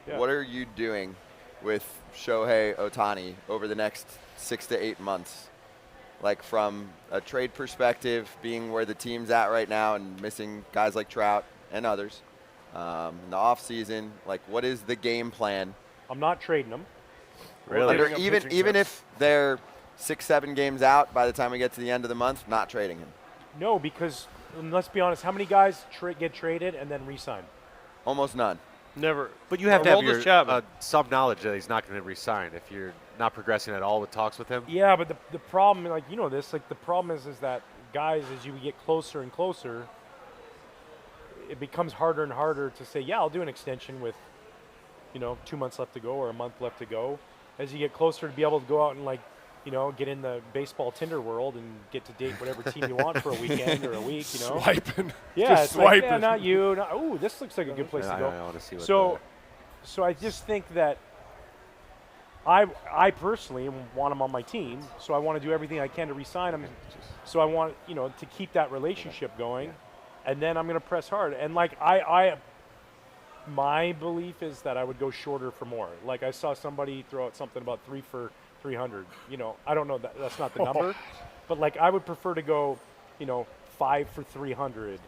Yeah. What are you doing with Shohei Ohtani over the next 6 to 8 months? Like from a trade perspective, being where the team's at right now and missing guys like Trout and others in the offseason, like what is the game plan? I'm not trading him. Really? Under, even if they're 6, 7 games out by the time we get to the end of the month, not trading him. No, because let's be honest, how many guys get traded and then re-sign? Almost none. Never. But you have to have Aroldis your Chapman. some knowledge that he's not going to resign if you're not progressing at all with talks with him. Yeah, but the problem, like you know this, like the problem is that guys, as you get closer and closer, it becomes harder and harder to say, yeah, I'll do an extension with, 2 months left to go or a month left to go. As you get closer to be able to go out and get in the baseball Tinder world and get to date whatever team you want for a weekend or a week, Swiping. Yeah, Just it's swiping. like, yeah, not you. Ooh, this looks like a good place to go. I want to see what So I just think that I personally want him on my team, so I want to do everything I can to re-sign him. So I want, to keep that relationship going, and then I'm going to press hard. And like my belief is that I would go shorter for more. Like I saw somebody throw out something about 3 for 300. I don't know that's not the number, but like I would prefer to go, 5 for 300,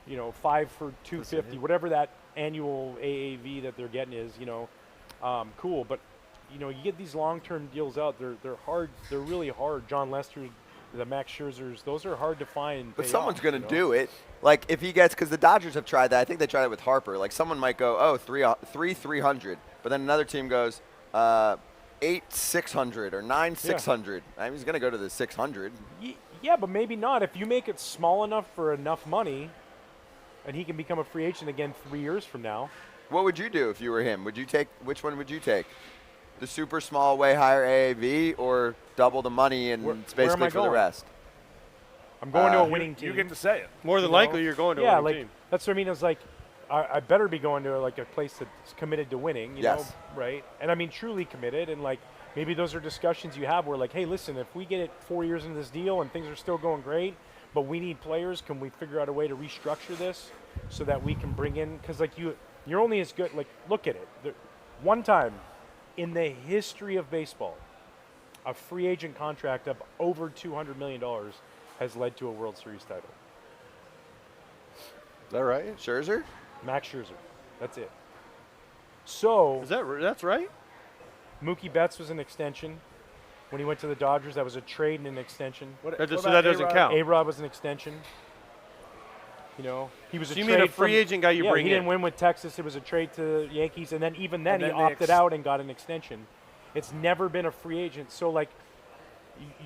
5 for 250, whatever that annual AAV that they're getting is, cool. But you get these long-term deals out. They're hard. They're really hard. John Lester, the Max Scherzers, those are hard to find. But someone's going to do it. Like if he gets, because the Dodgers have tried that. I think they tried it with Harper. Like someone might go, oh, 300, but then another team goes 8 600 or 9 600. I mean, he's going to go to the 600. Yeah, but maybe not. If you make it small enough for enough money, and he can become a free agent again 3 years from now. What would you do if you were him? Which one would you take? The super small, way higher AAV, or double the money and it's where am basically I for the going? rest? I'm going to a winning team. You get to say it. More than likely, you're going to a winning team. That's what I mean. It's like I better be going to a place that's committed to winning. You know, right? And I mean truly committed. And like maybe those are discussions you have where like, hey, listen, if we get it 4 years into this deal and things are still going great, but we need players, can we figure out a way to restructure this so that we can bring in? Because like you're only as good. Like look at it. One time in the history of baseball, a free agent contract of over $200 million has led to a World Series title. Is that right? Scherzer? Max Scherzer. That's it. So that's right? Mookie Betts was an extension. When he went to the Dodgers, that was a trade and an extension. So that doesn't count. A-Rod was an extension. He was a you trade mean a free agent guy you bring he in? didn't win with Texas. It was a trade to the Yankees, and then he they opted out and got an extension. It's never been a free agent. So, like,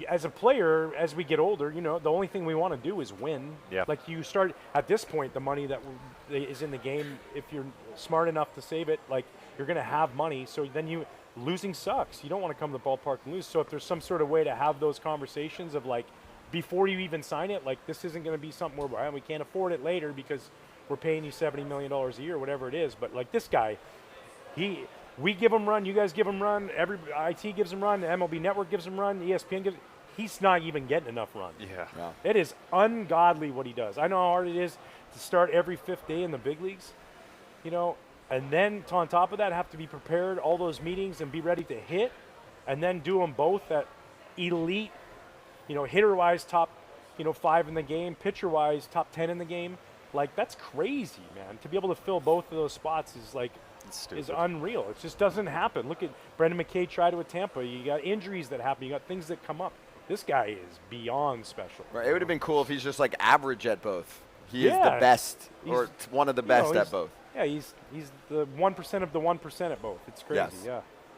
as a player, as we get older, the only thing we want to do is win. Yeah. Like, you start, at this point, the money that is in the game, if you're smart enough to save it, like, you're going to have money. So then losing sucks. You don't want to come to the ballpark and lose. So if there's some sort of way to have those conversations of, like, before you even sign it, like this isn't going to be something where we can't afford it later because we're paying you $70 million a year, whatever it is. But like this guy, we give him run, you guys give him run, every IT gives him run, MLB Network gives him run, ESPN gives. He's not even getting enough run. Yeah. It is ungodly what he does. I know how hard it is to start every fifth day in the big leagues, and then on top of that have to be prepared all those meetings and be ready to hit, and then do them both at elite. Hitter-wise, top, 5 in the game. Pitcher-wise, top 10 in the game. Like, that's crazy, man. To be able to fill both of those spots is unreal. It just doesn't happen. Look at Brendan McKay tried it with Tampa. You got injuries that happen. You got things that come up. This guy is beyond special. Right. It would have been cool if he's just like average at both. He is the best, or one of the best at both. Yeah, he's the 1% of the 1% at both. It's crazy. Yes. Yeah.